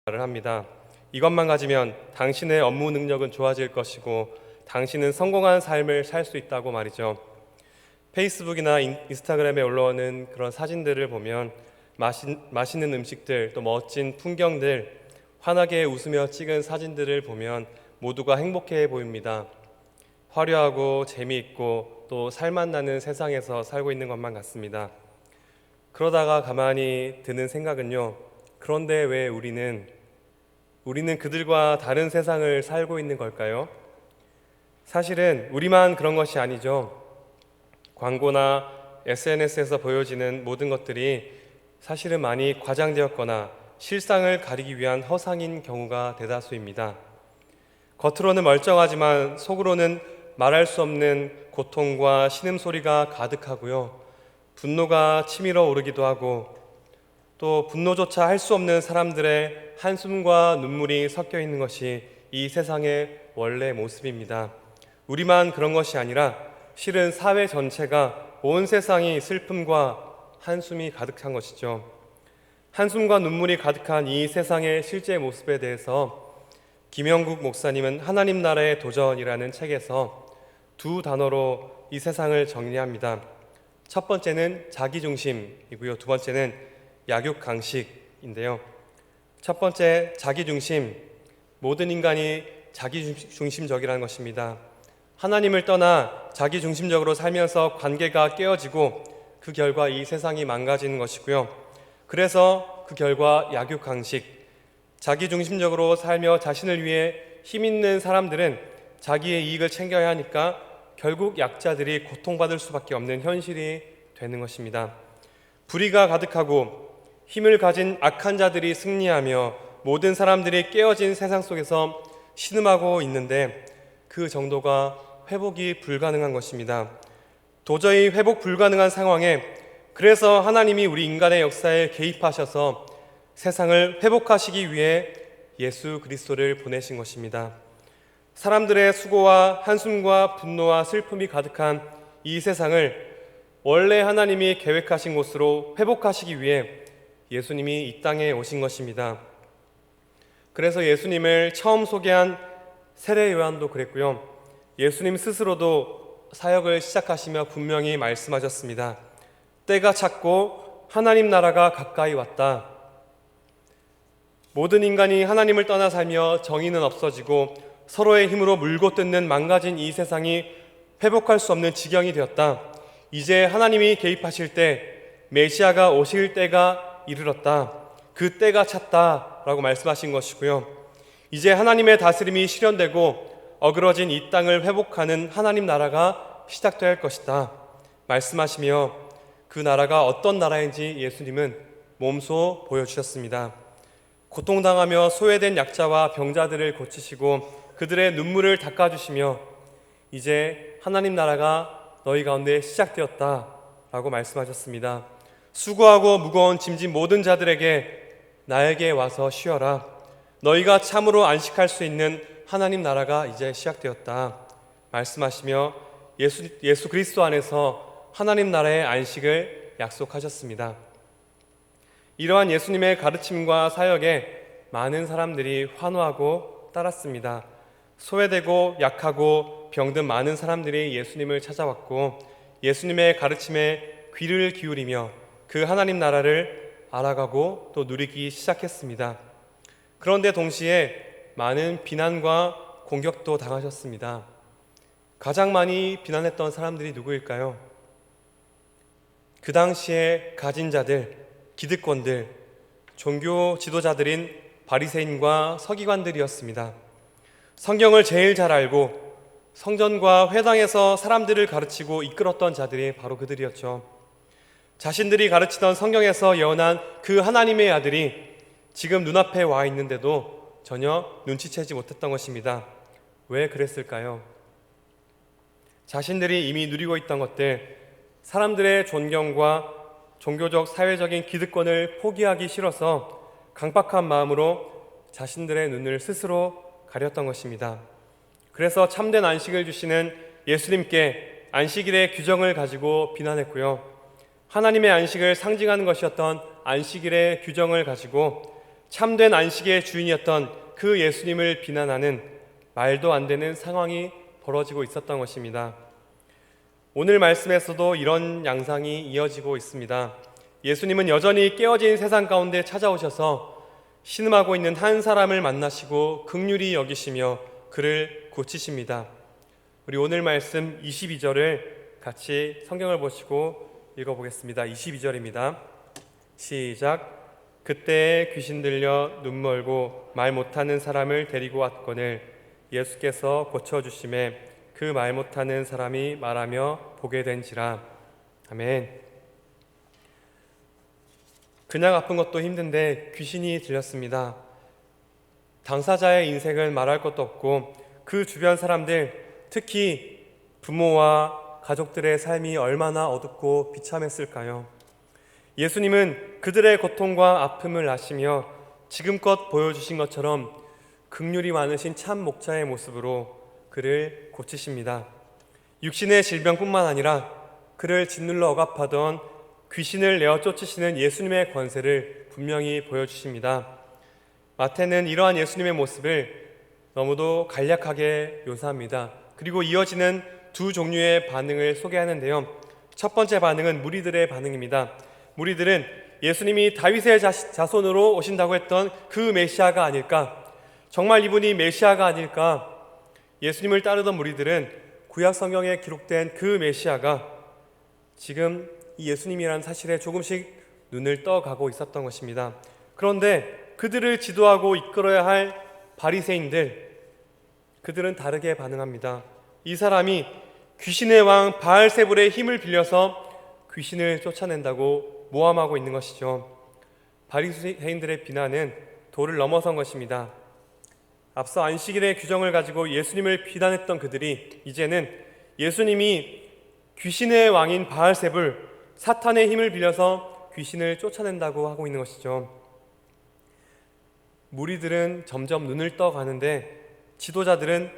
말을 합니다. 이것만 가지면 당신의 업무 능력은 좋아질 것이고 당신은 성공한 삶을 살 수 있다고 말이죠. 페이스북이나 인스타그램에 올라오는 그런 사진들을 보면 맛있는 음식들, 또 멋진 풍경들, 환하게 웃으며 찍은 사진들을 보면 모두가 행복해 보입니다. 화려하고 재미있고 또 살맛 나는 세상에서 살고 있는 것만 같습니다. 그러다가 가만히 드는 생각은요, 그런데 왜 우리는 그들과 다른 세상을 살고 있는 걸까요? 사실은 우리만 그런 것이 아니죠. 광고나 SNS에서 보여지는 모든 것들이 사실은 많이 과장되었거나 실상을 가리기 위한 허상인 경우가 대다수입니다. 겉으로는 멀쩡하지만 속으로는 말할 수 없는 고통과 신음소리가 가득하고요. 분노가 치밀어 오르기도 하고 또 분노조차 할 수 없는 사람들의 한숨과 눈물이 섞여 있는 것이 이 세상의 원래 모습입니다. 우리만 그런 것이 아니라 실은 사회 전체가 온 세상이 슬픔과 한숨이 가득한 것이죠. 한숨과 눈물이 가득한 이 세상의 실제 모습에 대해서 김영국 목사님은 하나님 나라의 도전이라는 책에서 두 단어로 이 세상을 정리합니다. 첫 번째는 자기중심이고요. 두 번째는 약육강식인데요. 첫 번째 자기중심, 모든 인간이 자기중심적이라는 것입니다. 하나님을 떠나 자기중심적으로 살면서 관계가 깨어지고 그 결과 이 세상이 망가지는 것이고요. 그래서 그 결과 약육강식, 자기중심적으로 살며 자신을 위해 힘있는 사람들은 자기의 이익을 챙겨야 하니까 결국 약자들이 고통받을 수밖에 없는 현실이 되는 것입니다. 불의가 가득하고 힘을 가진 악한 자들이 승리하며 모든 사람들이 깨어진 세상 속에서 신음하고 있는데 그 정도가 회복이 불가능한 것입니다. 도저히 회복 불가능한 상황에 그래서 하나님이 우리 인간의 역사에 개입하셔서 세상을 회복하시기 위해 예수 그리스도를 보내신 것입니다. 사람들의 수고와 한숨과 분노와 슬픔이 가득한 이 세상을 원래 하나님이 계획하신 곳으로 회복하시기 위해 예수님이 이 땅에 오신 것입니다. 그래서 예수님을 처음 소개한 세례 요한도 그랬고요. 예수님 스스로도 사역을 시작하시며 분명히 말씀하셨습니다. 때가 찼고 하나님 나라가 가까이 왔다. 모든 인간이 하나님을 떠나 살며 정의는 없어지고 서로의 힘으로 물고 뜯는 망가진 이 세상이 회복할 수 없는 지경이 되었다. 이제 하나님이 개입하실 때 메시아가 오실 때가 이르렀다. 그 때가 찼다 라고 말씀하신 것이고요. 이제 하나님의 다스림이 실현되고 어그러진 이 땅을 회복하는 하나님 나라가 시작되어야 할 것이다 말씀하시며 그 나라가 어떤 나라인지 예수님은 몸소 보여주셨습니다. 고통당하며 소외된 약자와 병자들을 고치시고 그들의 눈물을 닦아주시며 이제 하나님 나라가 너희 가운데 시작되었다 라고 말씀하셨습니다. 수고하고 무거운 짐진 모든 자들에게 나에게 와서 쉬어라. 너희가 참으로 안식할 수 있는 하나님 나라가 이제 시작되었다 말씀하시며 예수 그리스도 안에서 하나님 나라의 안식을 약속하셨습니다. 이러한 예수님의 가르침과 사역에 많은 사람들이 환호하고 따랐습니다. 소외되고 약하고 병든 많은 사람들이 예수님을 찾아왔고 예수님의 가르침에 귀를 기울이며 그 하나님 나라를 알아가고 또 누리기 시작했습니다. 그런데 동시에 많은 비난과 공격도 당하셨습니다. 가장 많이 비난했던 사람들이 누구일까요? 그 당시에 가진 자들, 기득권들, 종교 지도자들인 바리새인과 서기관들이었습니다. 성경을 제일 잘 알고 성전과 회당에서 사람들을 가르치고 이끌었던 자들이 바로 그들이었죠. 자신들이 가르치던 성경에서 예언한 그 하나님의 아들이 지금 눈앞에 와 있는데도 전혀 눈치채지 못했던 것입니다. 왜 그랬을까요? 자신들이 이미 누리고 있던 것들, 사람들의 존경과 종교적 사회적인 기득권을 포기하기 싫어서 강박한 마음으로 자신들의 눈을 스스로 가렸던 것입니다. 그래서 참된 안식을 주시는 예수님께 안식일의 규정을 가지고 비난했고요. 하나님의 안식을 상징하는 것이었던 안식일의 규정을 가지고 참된 안식의 주인이었던 그 예수님을 비난하는 말도 안 되는 상황이 벌어지고 있었던 것입니다. 오늘 말씀에서도 이런 양상이 이어지고 있습니다. 예수님은 여전히 깨어진 세상 가운데 찾아오셔서 신음하고 있는 한 사람을 만나시고 긍휼히 여기시며 그를 고치십니다. 우리 오늘 말씀 22절을 같이 성경을 보시고 읽어보겠습니다. 22절입니다. 시작. 그때 귀신 들려 눈 멀고 말 못하는 사람을 데리고 왔거늘 예수께서 고쳐주심에 그 말 못하는 사람이 말하며 보게 된지라. 아멘. 그냥 아픈 것도 힘든데 귀신이 들렸습니다. 당사자의 인생은 말할 것도 없고 그 주변 사람들, 특히 부모와 가족들의 삶이 얼마나 어둡고 비참했을까요? 예수님은 그들의 고통과 아픔을 아시며 지금껏 보여주신 것처럼 긍휼이 많으신 참 목자의 모습으로 그를 고치십니다. 육신의 질병뿐만 아니라 그를 짓눌러 억압하던 귀신을 내어 쫓으시는 예수님의 권세를 분명히 보여주십니다. 마태는 이러한 예수님의 모습을 너무도 간략하게 묘사합니다. 그리고 이어지는 두 종류의 반응을 소개하는데요. 첫 번째 반응은 무리들의 반응입니다. 무리들은 예수님이 다윗의 자손으로 오신다고 했던 그 메시아가 아닐까? 정말 이분이 메시아가 아닐까? 예수님을 따르던 무리들은 구약 성경에 기록된 그 메시아가 지금 이 예수님이라는 사실에 조금씩 눈을 떠가고 있었던 것입니다. 그런데 그들을 지도하고 이끌어야 할 바리새인들, 그들은 다르게 반응합니다. 이 사람이 귀신의 왕 바알세불의 힘을 빌려서 귀신을 쫓아낸다고 모함하고 있는 것이죠. 바리새인들의 비난은 도를 넘어선 것입니다. 앞서 안식일의 규정을 가지고 예수님을 비난했던 그들이 이제는 예수님이 귀신의 왕인 바알세불, 사탄의 힘을 빌려서 귀신을 쫓아낸다고 하고 있는 것이죠. 무리들은 점점 눈을 떠가는데 지도자들은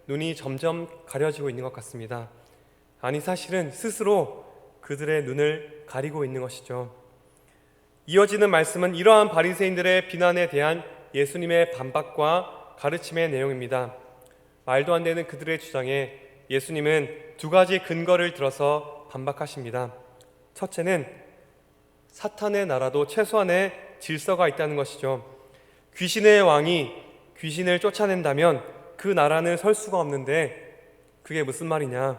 눈이 점점 가려지고 있는 것 같습니다. 아니, 사실은 스스로 그들의 눈을 가리고 있는 것이죠. 이어지는 말씀은 이러한 바리새인들의 비난에 대한 예수님의 반박과 가르침의 내용입니다. 말도 안 되는 그들의 주장에 예수님은 두 가지 근거를 들어서 반박하십니다. 첫째는 사탄의 나라도 최소한의 질서가 있다는 것이죠. 귀신의 왕이 귀신을 쫓아낸다면 그 나라는 설 수가 없는데 그게 무슨 말이냐?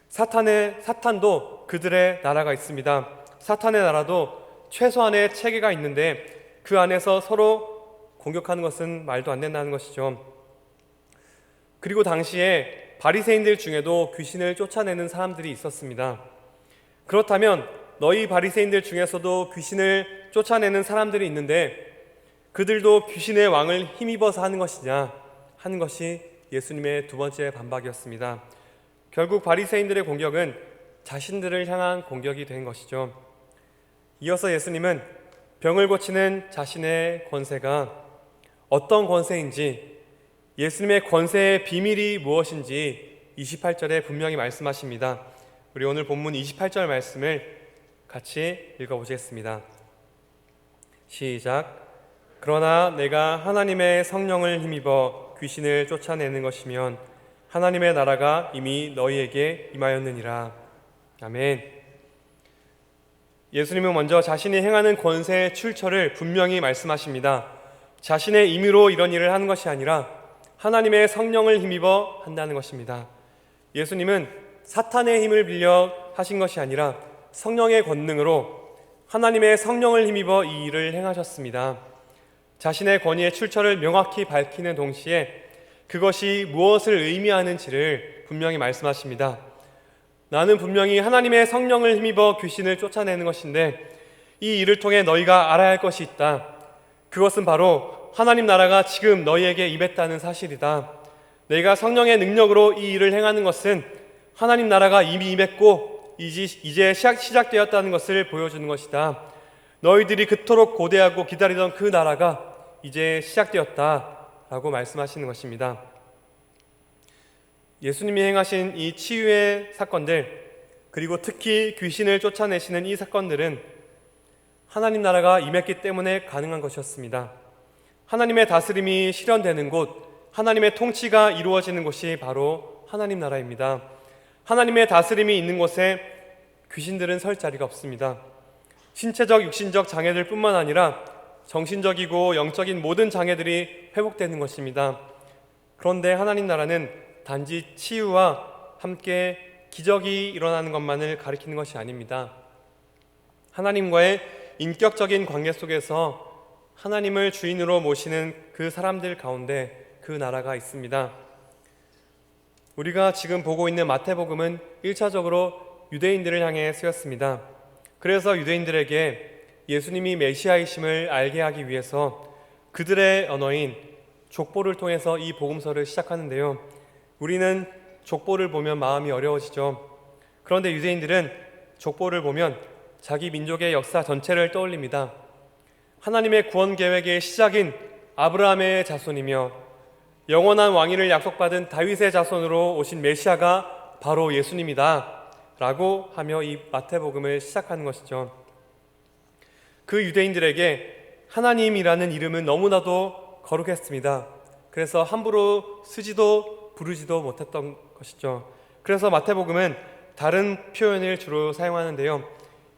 사탄도 그들의 나라가 있습니다. 사탄의 나라도 최소한의 체계가 있는데 그 안에서 서로 공격하는 것은 말도 안 된다는 것이죠. 그리고 당시에 바리새인들 중에도 귀신을 쫓아내는 사람들이 있었습니다. 그렇다면 너희 바리새인들 중에서도 귀신을 쫓아내는 사람들이 있는데 그들도 귀신의 왕을 힘입어서 하는 것이냐 하는 것이 예수님의 두 번째 반박이었습니다. 결국 바리새인들의 공격은 자신들을 향한 공격이 된 것이죠. 이어서 예수님은 병을 고치는 자신의 권세가 어떤 권세인지, 예수님의 권세의 비밀이 무엇인지 28절에 분명히 말씀하십니다. 우리 오늘 본문 28절 말씀을 같이 읽어보시겠습니다. 시작. 그러나 내가 하나님의 성령을 힘입어 귀신을 쫓아내는 것이면 하나님의 나라가 이미 너희에게 임하였느니라. 아멘. 예수님은 먼저 자신이 행하는 권세의 출처를 분명히 말씀하십니다. 자신의 임의로 이런 일을 하는 것이 아니라 하나님의 성령을 힘입어 한다는 것입니다. 예수님은 사탄의 힘을 빌려 하신 것이 아니라 성령의 권능으로 하나님의 성령을 힘입어 이 일을 행하셨습니다. 자신의 권위의 출처를 명확히 밝히는 동시에 그것이 무엇을 의미하는지를 분명히 말씀하십니다. 나는 분명히 하나님의 성령을 힘입어 귀신을 쫓아내는 것인데 이 일을 통해 너희가 알아야 할 것이 있다. 그것은 바로 하나님 나라가 지금 너희에게 임했다는 사실이다. 내가 성령의 능력으로 이 일을 행하는 것은 하나님 나라가 이미 임했고 이제 시작되었다는 것을 보여주는 것이다. 너희들이 그토록 고대하고 기다리던 그 나라가 이제 시작되었다라고 말씀하시는 것입니다. 예수님이 행하신 이 치유의 사건들, 그리고 특히 귀신을 쫓아내시는 이 사건들은 하나님 나라가 임했기 때문에 가능한 것이었습니다. 하나님의 다스림이 실현되는 곳, 하나님의 통치가 이루어지는 곳이 바로 하나님 나라입니다. 하나님의 다스림이 있는 곳에 귀신들은 설 자리가 없습니다. 신체적, 육신적 장애들 뿐만 아니라 정신적이고 영적인 모든 장애들이 회복되는 것입니다. 그런데 하나님 나라는 단지 치유와 함께 기적이 일어나는 것만을 가리키는 것이 아닙니다. 하나님과의 인격적인 관계 속에서 하나님을 주인으로 모시는 그 사람들 가운데 그 나라가 있습니다. 우리가 지금 보고 있는 마태복음은 1차적으로 유대인들을 향해 쓰였습니다. 그래서 유대인들에게 예수님이 메시아이심을 알게 하기 위해서 그들의 언어인 족보를 통해서 이 복음서를 시작하는데요. 우리는 족보를 보면 마음이 어려워지죠. 그런데 유대인들은 족보를 보면 자기 민족의 역사 전체를 떠올립니다. 하나님의 구원 계획의 시작인 아브라함의 자손이며 영원한 왕위를 약속받은 다윗의 자손으로 오신 메시아가 바로 예수님이다 라고 하며 이 마태복음을 시작하는 것이죠. 그 유대인들에게 하나님이라는 이름은 너무나도 거룩했습니다. 그래서 함부로 쓰지도 부르지도 못했던 것이죠. 그래서 마태복음은 다른 표현을 주로 사용하는데요.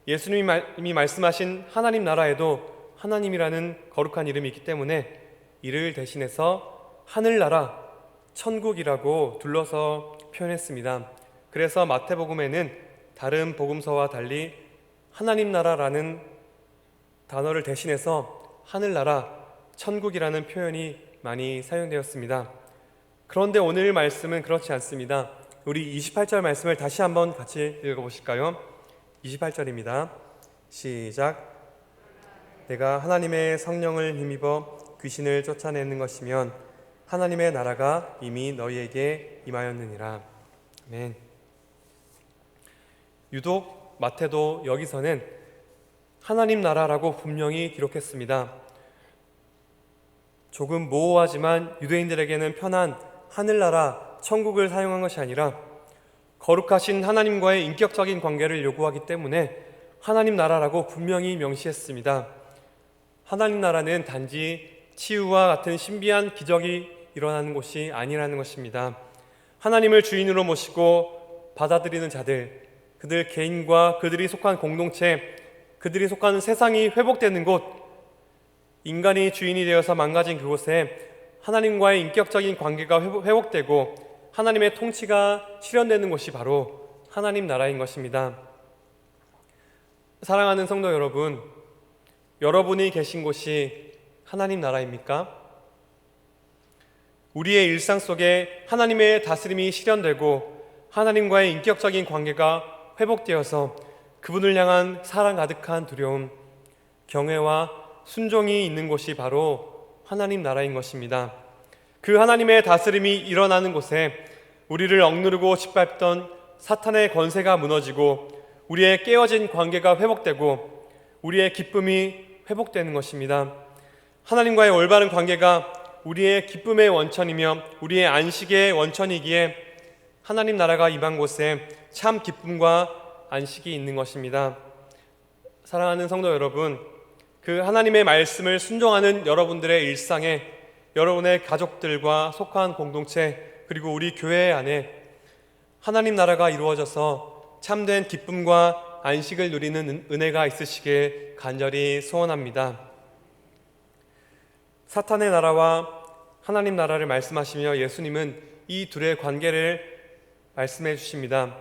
예수님이 말씀하신 하나님 나라에도 하나님이라는 거룩한 이름이 있기 때문에 이를 대신해서 하늘나라, 천국이라고 둘러서 표현했습니다. 그래서 마태복음에는 다른 복음서와 달리 하나님 나라라는 단어를 대신해서 하늘나라, 천국이라는 표현이 많이 사용되었습니다. 그런데 오늘 말씀은 그렇지 않습니다. 우리 28절 말씀을 다시 한번 같이 읽어보실까요? 28절입니다. 시작. 내가 하나님의 성령을 힘입어 귀신을 쫓아내는 것이면 하나님의 나라가 이미 너희에게 임하였느니라. 아멘. 유독 마태도 여기서는 하나님 나라라고 분명히 기록했습니다. 조금 모호하지만 유대인들에게는 편한 하늘나라, 천국을 사용한 것이 아니라 거룩하신 하나님과의 인격적인 관계를 요구하기 때문에 하나님 나라라고 분명히 명시했습니다. 하나님 나라는 단지 치유와 같은 신비한 기적이 일어나는 곳이 아니라는 것입니다. 하나님을 주인으로 모시고 받아들이는 자들, 그들 개인과 그들이 속한 공동체, 그들이 속한 세상이 회복되는 곳, 인간이 주인이 되어서 망가진 그곳에 하나님과의 인격적인 관계가 회복되고 하나님의 통치가 실현되는 곳이 바로 하나님 나라인 것입니다. 사랑하는 성도 여러분, 여러분이 계신 곳이 하나님 나라입니까? 우리의 일상 속에 하나님의 다스림이 실현되고 하나님과의 인격적인 관계가 회복되어서 그분을 향한 사랑 가득한 두려움, 경외와 순종이 있는 곳이 바로 하나님 나라인 것입니다. 그 하나님의 다스림이 일어나는 곳에 우리를 억누르고 짓밟던 사탄의 권세가 무너지고 우리의 깨어진 관계가 회복되고 우리의 기쁨이 회복되는 것입니다. 하나님과의 올바른 관계가 우리의 기쁨의 원천이며 우리의 안식의 원천이기에 하나님 나라가 임한 곳에 참 기쁨과 안식이 있는 것입니다. 사랑하는 성도 여러분, 그 하나님의 말씀을 순종하는 여러분들의 일상에 여러분의 가족들과 속한 공동체 그리고 우리 교회 안에 하나님 나라가 이루어져서 참된 기쁨과 안식을 누리는 은혜가 있으시길 간절히 소원합니다. 사탄의 나라와 하나님 나라를 말씀하시며 예수님은 이 둘의 관계를 말씀해 주십니다.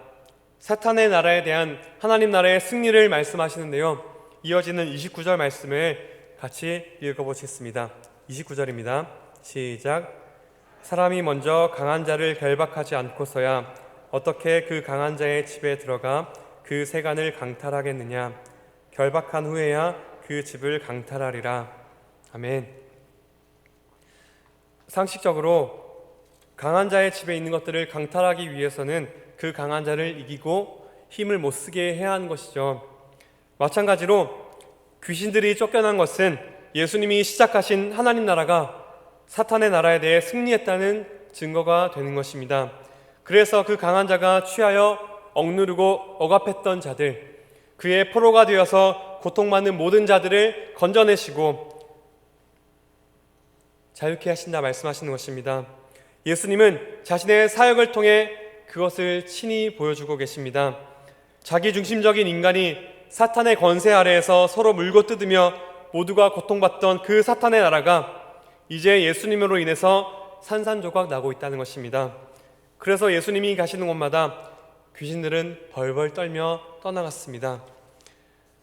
사탄의 나라에 대한 하나님 나라의 승리를 말씀하시는데요. 이어지는 29절 말씀을 같이 읽어보겠습니다. 29절입니다. 시작. 사람이 먼저 강한 자를 결박하지 않고서야 어떻게 그 강한 자의 집에 들어가 그 세간을 강탈하겠느냐. 결박한 후에야 그 집을 강탈하리라. 아멘. 상식적으로 강한 자의 집에 있는 것들을 강탈하기 위해서는 그 강한 자를 이기고 힘을 못 쓰게 해야 하는 것이죠. 마찬가지로 귀신들이 쫓겨난 것은 예수님이 시작하신 하나님 나라가 사탄의 나라에 대해 승리했다는 증거가 되는 것입니다. 그래서 그 강한 자가 취하여 억누르고 억압했던 자들, 그의 포로가 되어서 고통받는 모든 자들을 건져내시고 자유케 하신다 말씀하시는 것입니다. 예수님은 자신의 사역을 통해 그것을 친히 보여주고 계십니다. 자기 중심적인 인간이 사탄의 권세 아래에서 서로 물고 뜯으며 모두가 고통받던 그 사탄의 나라가 이제 예수님으로 인해서 산산조각 나고 있다는 것입니다. 그래서 예수님이 가시는 곳마다 귀신들은 벌벌 떨며 떠나갔습니다.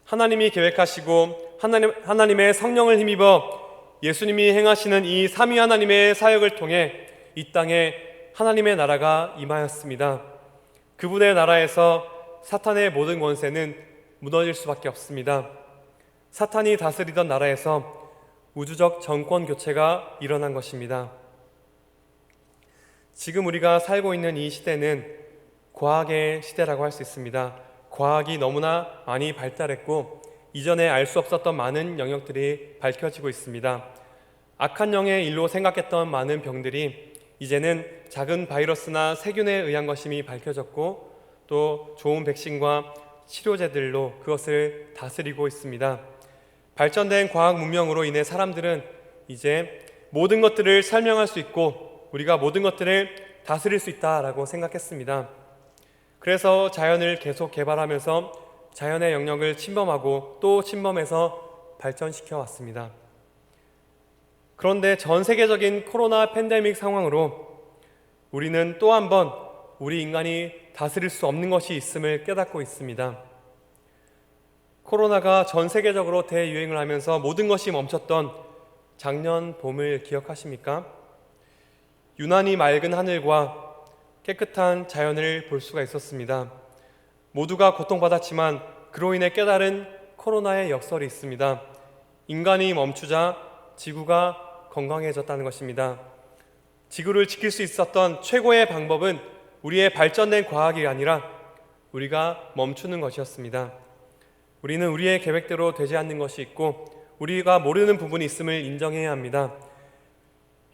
하나님이 계획하시고 하나님의 성령을 힘입어 예수님이 행하시는 이 삼위 하나님의 사역을 통해 이 땅에 하나님의 나라가 임하였습니다. 그분의 나라에서 사탄의 모든 권세는 무너질 수밖에 없습니다. 사탄이 다스리던 나라에서 우주적 정권 교체가 일어난 것입니다. 지금 우리가 살고 있는 이 시대는 과학의 시대라고 할 수 있습니다. 과학이 너무나 많이 발달했고 이전에 알 수 없었던 많은 영역들이 밝혀지고 있습니다. 악한 영의 일로 생각했던 많은 병들이 이제는 작은 바이러스나 세균에 의한 것임이 밝혀졌고 또 좋은 백신과 치료제들로 그것을 다스리고 있습니다. 발전된 과학 문명으로 인해 사람들은 이제 모든 것들을 설명할 수 있고 우리가 모든 것들을 다스릴 수 있다라고 생각했습니다. 그래서 자연을 계속 개발하면서 자연의 영역을 침범하고 또 침범해서 발전시켜 왔습니다. 그런데 전 세계적인 코로나 팬데믹 상황으로 우리는 또 한 번 우리 인간이 다스릴 수 없는 것이 있음을 깨닫고 있습니다. 코로나가 전 세계적으로 대유행을 하면서 모든 것이 멈췄던 작년 봄을 기억하십니까? 유난히 맑은 하늘과 깨끗한 자연을 볼 수가 있었습니다. 모두가 고통받았지만 그로 인해 깨달은 코로나의 역설이 있습니다. 인간이 멈추자 지구가 건강해졌다는 것입니다. 지구를 지킬 수 있었던 최고의 방법은 우리의 발전된 과학이 아니라 우리가 멈추는 것이었습니다. 우리는 우리의 계획대로 되지 않는 것이 있고 우리가 모르는 부분이 있음을 인정해야 합니다.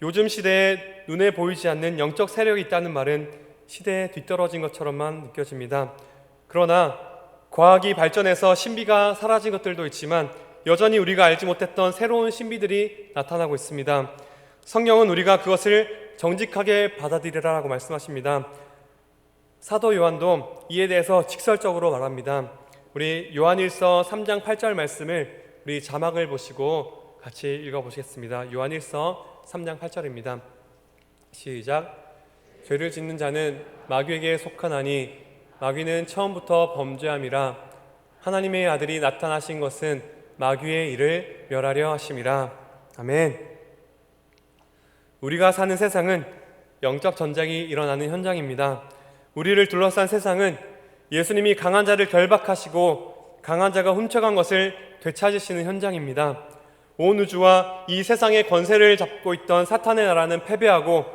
요즘 시대에 눈에 보이지 않는 영적 세력이 있다는 말은 시대에 뒤떨어진 것처럼만 느껴집니다. 그러나 과학이 발전해서 신비가 사라진 것들도 있지만 여전히 우리가 알지 못했던 새로운 신비들이 나타나고 있습니다. 성경은 우리가 그것을 정직하게 받아들이라고 말씀하십니다. 사도 요한도 이에 대해서 직설적으로 말합니다. 우리 요한일서 3장 8절 말씀을 우리 자막을 보시고 같이 읽어보시겠습니다. 요한일서 3장 8절입니다. 시작. 죄를 짓는 자는 마귀에게 속하나니 마귀는 처음부터 범죄함이라 하나님의 아들이 나타나신 것은 마귀의 일을 멸하려 하심이라. 아멘. 우리가 사는 세상은 영적 전쟁이 일어나는 현장입니다. 우리를 둘러싼 세상은 예수님이 강한 자를 결박하시고 강한 자가 훔쳐간 것을 되찾으시는 현장입니다. 온 우주와 이 세상의 권세를 잡고 있던 사탄의 나라는 패배하고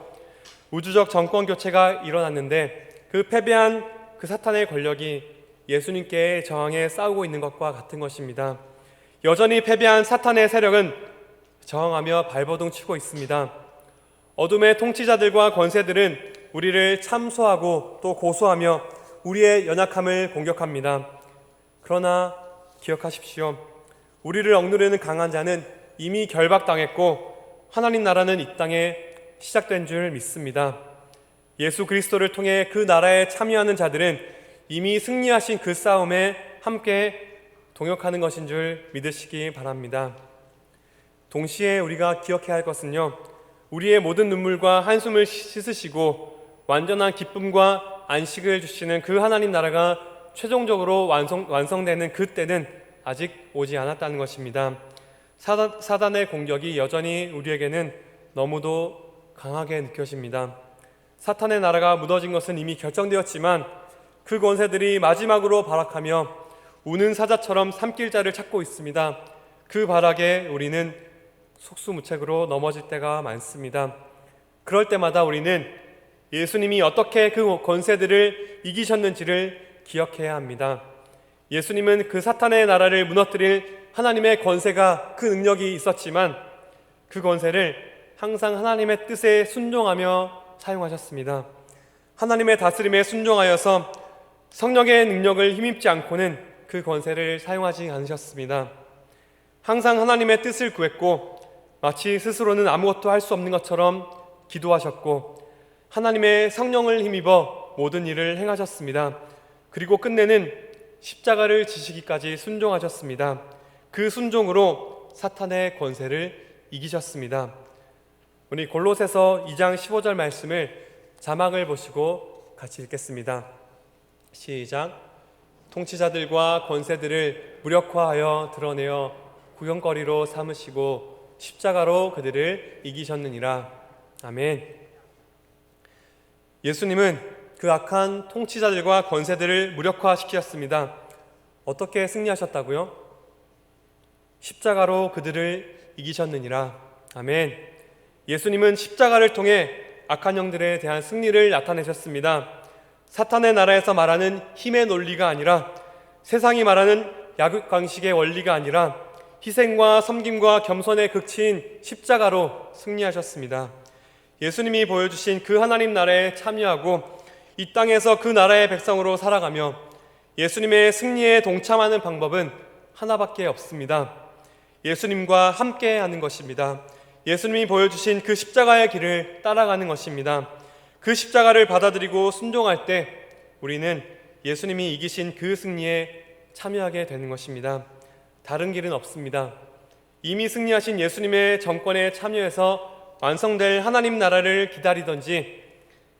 우주적 정권 교체가 일어났는데 그 패배한 그 사탄의 권력이 예수님께 저항해 싸우고 있는 것과 같은 것입니다. 여전히 패배한 사탄의 세력은 저항하며 발버둥 치고 있습니다. 어둠의 통치자들과 권세들은 우리를 참소하고 또 고소하며 우리의 연약함을 공격합니다. 그러나 기억하십시오. 우리를 억누르는 강한 자는 이미 결박당했고 하나님 나라는 이 땅에 시작된 줄 믿습니다. 예수 그리스도를 통해 그 나라에 참여하는 자들은 이미 승리하신 그 싸움에 함께 동역하는 것인 줄 믿으시기 바랍니다. 동시에 우리가 기억해야 할 것은요, 우리의 모든 눈물과 한숨을 씻으시고 완전한 기쁨과 안식을 주시는 그 하나님 나라가 최종적으로 완성되는 그때는 아직 오지 않았다는 것입니다. 사단의 공격이 여전히 우리에게는 너무도 강하게 느껴집니다. 사탄의 나라가 무너진 것은 이미 결정되었지만 그 권세들이 마지막으로 발악하며 우는 사자처럼 삼킬 자를 찾고 있습니다. 그 발악에 우리는 속수무책으로 넘어질 때가 많습니다. 그럴 때마다 우리는 예수님이 어떻게 그 권세들을 이기셨는지를 기억해야 합니다. 예수님은 그 사탄의 나라를 무너뜨릴 하나님의 권세가 그 능력이 있었지만 그 권세를 항상 하나님의 뜻에 순종하며 사용하셨습니다. 하나님의 다스림에 순종하여서 성령의 능력을 힘입지 않고는 그 권세를 사용하지 않으셨습니다. 항상 하나님의 뜻을 구했고 마치 스스로는 아무것도 할 수 없는 것처럼 기도하셨고 하나님의 성령을 힘입어 모든 일을 행하셨습니다. 그리고 끝내는 십자가를 지시기까지 순종하셨습니다. 그 순종으로 사탄의 권세를 이기셨습니다. 우리 골로새서 2장 15절 말씀을 자막을 보시고 같이 읽겠습니다. 시작. 통치자들과 권세들을 무력화하여 드러내어 구경거리로 삼으시고 십자가로 그들을 이기셨느니라. 아멘. 예수님은 그 악한 통치자들과 권세들을 무력화시키셨습니다. 어떻게 승리하셨다고요? 십자가로 그들을 이기셨느니라. 아멘. 예수님은 십자가를 통해 악한 영들에 대한 승리를 나타내셨습니다. 사탄의 나라에서 말하는 힘의 논리가 아니라, 세상이 말하는 약육강식의 원리가 아니라 희생과 섬김과 겸손의 극치인 십자가로 승리하셨습니다. 예수님이 보여주신 그 하나님 나라에 참여하고 이 땅에서 그 나라의 백성으로 살아가며 예수님의 승리에 동참하는 방법은 하나밖에 없습니다. 예수님과 함께하는 것입니다. 예수님이 보여주신 그 십자가의 길을 따라가는 것입니다. 그 십자가를 받아들이고 순종할 때 우리는 예수님이 이기신 그 승리에 참여하게 되는 것입니다. 다른 길은 없습니다. 이미 승리하신 예수님의 정권에 참여해서 완성될 하나님 나라를 기다리든지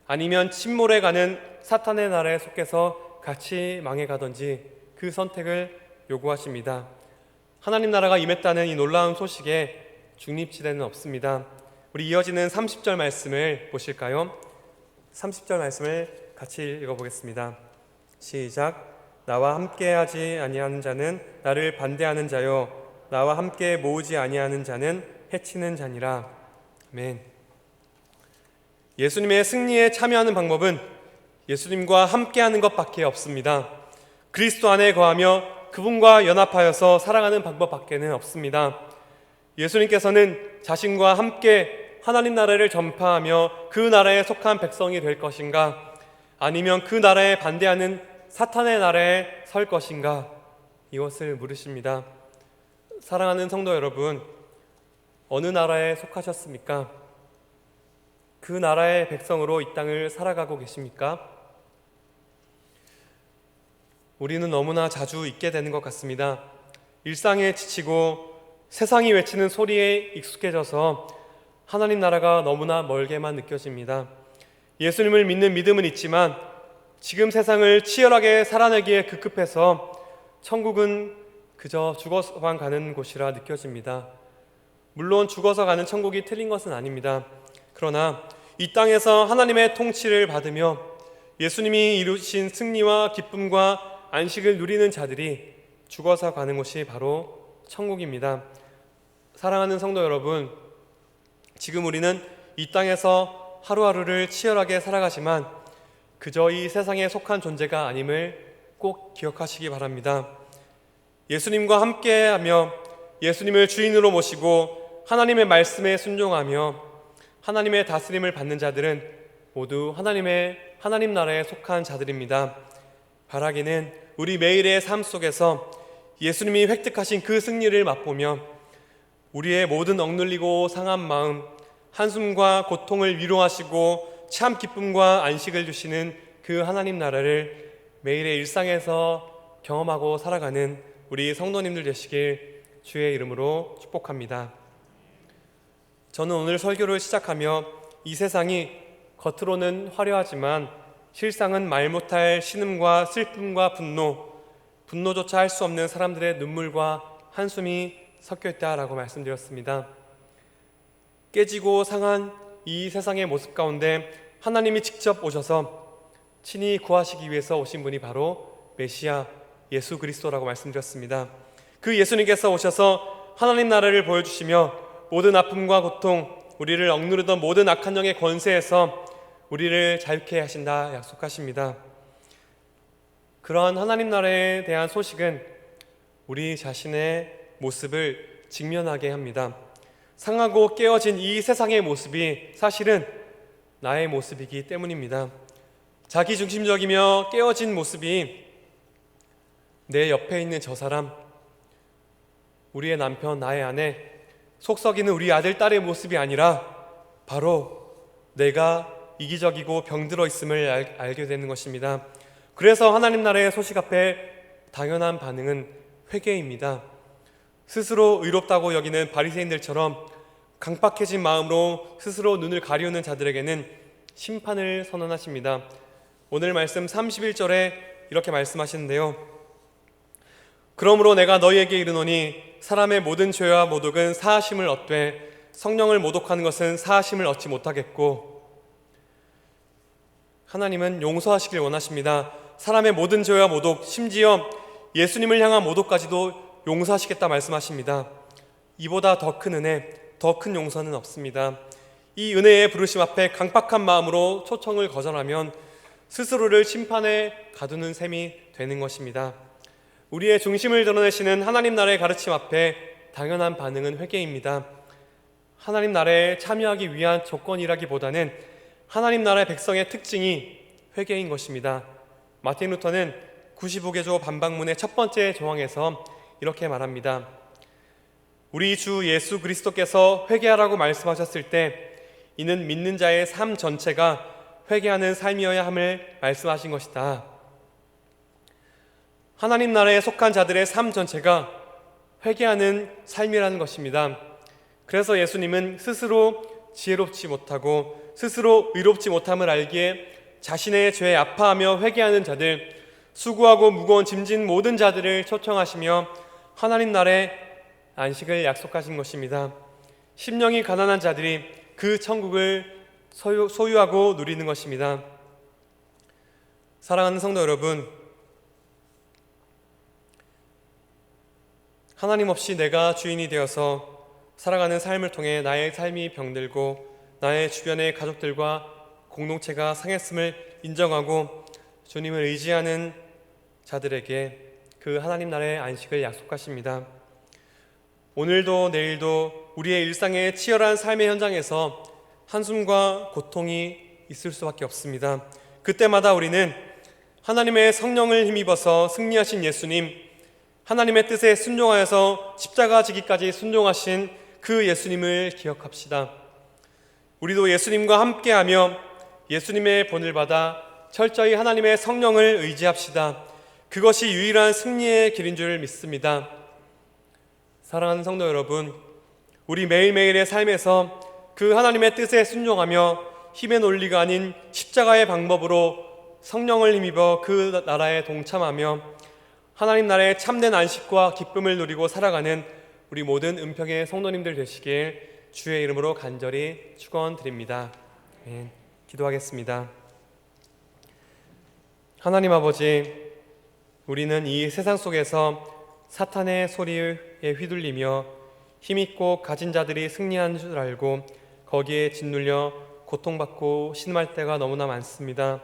아니면 침몰해가는 사탄의 나라에 속해서 같이 망해가든지 그 선택을 요구하십니다. 하나님 나라가 임했다는 이 놀라운 소식에 중립지대는 없습니다. 우리 이어지는 30절 말씀을 보실까요? 30절 말씀을 같이 읽어보겠습니다. 시작. 나와 함께하지 아니하는 자는 나를 반대하는 자요, 나와 함께 모으지 아니하는 자는 해치는 자니라. 아멘. 예수님의 승리에 참여하는 방법은 예수님과 함께하는 것밖에 없습니다. 그리스도 안에 거하며 그분과 연합하여서 살아가는 방법밖에는 없습니다. 예수님께서는 자신과 함께 하나님 나라를 전파하며 그 나라에 속한 백성이 될 것인가, 아니면 그 나라에 반대하는 사탄의 나라에 설 것인가, 이것을 물으십니다. 사랑하는 성도 여러분, 어느 나라에 속하셨습니까? 그 나라의 백성으로 이 땅을 살아가고 계십니까? 우리는 너무나 자주 잊게 되는 것 같습니다. 일상에 지치고 세상이 외치는 소리에 익숙해져서 하나님 나라가 너무나 멀게만 느껴집니다. 예수님을 믿는 믿음은 있지만 지금 세상을 치열하게 살아내기에 급급해서 천국은 그저 죽어서만 가는 곳이라 느껴집니다. 물론 죽어서 가는 천국이 틀린 것은 아닙니다. 그러나 이 땅에서 하나님의 통치를 받으며 예수님이 이루신 승리와 기쁨과 안식을 누리는 자들이 죽어서 가는 곳이 바로 천국입니다. 사랑하는 성도 여러분, 지금 우리는 이 땅에서 하루하루를 치열하게 살아가지만 그저 이 세상에 속한 존재가 아님을 꼭 기억하시기 바랍니다. 예수님과 함께하며 예수님을 주인으로 모시고 하나님의 말씀에 순종하며 하나님의 다스림을 받는 자들은 모두 하나님 나라에 속한 자들입니다. 바라기는 우리 매일의 삶 속에서 예수님이 획득하신 그 승리를 맛보며 우리의 모든 억눌리고 상한 마음, 한숨과 고통을 위로하시고 참 기쁨과 안식을 주시는 그 하나님 나라를 매일의 일상에서 경험하고 살아가는 우리 성도님들 되시길 주의 이름으로 축복합니다. 저는 오늘 설교를 시작하며 이 세상이 겉으로는 화려하지만 실상은 말 못할 신음과 슬픔과 분노조차 할 수 없는 사람들의 눈물과 한숨이 섞여 있다라고 말씀드렸습니다. 깨지고 상한 이 세상의 모습 가운데 하나님이 직접 오셔서 친히 구하시기 위해서 오신 분이 바로 메시아 예수 그리스도라고 말씀드렸습니다. 그 예수님께서 오셔서 하나님 나라를 보여주시며 모든 아픔과 고통, 우리를 억누르던 모든 악한 영의 권세에서 우리를 자유케 하신다 약속하십니다. 그러한 하나님 나라에 대한 소식은 우리 자신의 모습을 직면하게 합니다. 상하고 깨어진 이 세상의 모습이 사실은 나의 모습이기 때문입니다. 자기중심적이며 깨어진 모습이 내 옆에 있는 저 사람, 우리의 남편, 나의 아내, 속 썩이는 우리 아들, 딸의 모습이 아니라 바로 내가 이기적이고 병들어 있음을 알게 되는 것입니다. 그래서 하나님 나라의 소식 앞에 당연한 반응은 회개입니다. 스스로 의롭다고 여기는 바리새인들처럼 강팍해진 마음으로 스스로 눈을 가리우는 자들에게는 심판을 선언하십니다. 오늘 말씀 31절에 이렇게 말씀하시는데요. 그러므로 내가 너희에게 이르노니 사람의 모든 죄와 모독은 사하심을 얻되 성령을 모독하는 것은 사하심을 얻지 못하겠고, 하나님은 용서하시길 원하십니다. 사람의 모든 죄와 모독, 심지어 예수님을 향한 모독까지도 용서하시겠다 말씀하십니다. 이보다 더 큰 은혜, 더 큰 용서는 없습니다. 이 은혜의 부르심 앞에 강팍한 마음으로 초청을 거절하면 스스로를 심판에 가두는 셈이 되는 것입니다. 우리의 중심을 드러내시는 하나님 나라의 가르침 앞에 당연한 반응은 회개입니다. 하나님 나라에 참여하기 위한 조건이라기보다는 하나님 나라의 백성의 특징이 회개인 것입니다. 마틴 루터는 95개조 반박문의 첫 번째 조항에서 이렇게 말합니다. 우리 주 예수 그리스도께서 회개하라고 말씀하셨을 때 이는 믿는 자의 삶 전체가 회개하는 삶이어야 함을 말씀하신 것이다. 하나님 나라에 속한 자들의 삶 전체가 회개하는 삶이라는 것입니다. 그래서 예수님은 스스로 지혜롭지 못하고 스스로 의롭지 못함을 알기에 자신의 죄에 아파하며 회개하는 자들, 수고하고 무거운 짐진 모든 자들을 초청하시며 하나님 나라의 안식을 약속하신 것입니다. 심령이 가난한 자들이 그 천국을 소유하고 누리는 것입니다. 사랑하는 성도 여러분, 하나님 없이 내가 주인이 되어서 살아가는 삶을 통해 나의 삶이 병들고 나의 주변의 가족들과 공동체가 상했음을 인정하고 주님을 의지하는 자들에게 그 하나님 나라의 안식을 약속하십니다. 오늘도 내일도 우리의 일상의 치열한 삶의 현장에서 한숨과 고통이 있을 수밖에 없습니다. 그때마다 우리는 하나님의 성령을 힘입어서 승리하신 예수님, 하나님의 뜻에 순종하여서 십자가 지기까지 순종하신 그 예수님을 기억합시다. 우리도 예수님과 함께하며 예수님의 본을 받아 철저히 하나님의 성령을 의지합시다. 그것이 유일한 승리의 길인 줄 믿습니다. 사랑하는 성도 여러분, 우리 매일매일의 삶에서 그 하나님의 뜻에 순종하며 힘의 논리가 아닌 십자가의 방법으로 성령을 힘입어 그 나라에 동참하며 하나님 나라의 참된 안식과 기쁨을 누리고 살아가는 우리 모든 은평의 성도님들 되시길 주의 이름으로 간절히 축원드립니다. 기도하겠습니다. 하나님 아버지, 우리는 이 세상 속에서 사탄의 소리에 휘둘리며 힘있고 가진 자들이 승리하는 줄 알고 거기에 짓눌려 고통받고 신음할 때가 너무나 많습니다.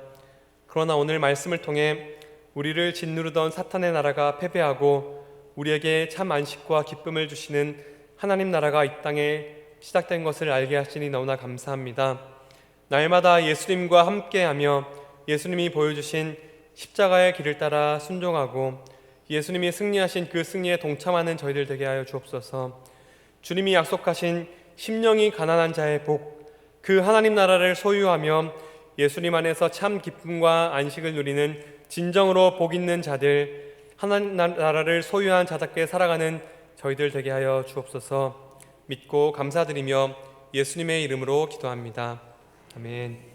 그러나 오늘 말씀을 통해 우리를 짓누르던 사탄의 나라가 패배하고 우리에게 참 안식과 기쁨을 주시는 하나님 나라가 이 땅에 시작된 것을 알게 하시니 너무나 감사합니다. 날마다 예수님과 함께하며 예수님이 보여주신 십자가의 길을 따라 순종하고 예수님이 승리하신 그 승리에 동참하는 저희들 되게 하여 주옵소서. 주님이 약속하신 심령이 가난한 자의 복, 그 하나님 나라를 소유하며 예수님 안에서 참 기쁨과 안식을 누리는 진정으로 복 있는 자들, 하나님 나라를 소유한 자답게 살아가는 저희들 되게 하여 주옵소서. 믿고 감사드리며 예수님의 이름으로 기도합니다. 아멘.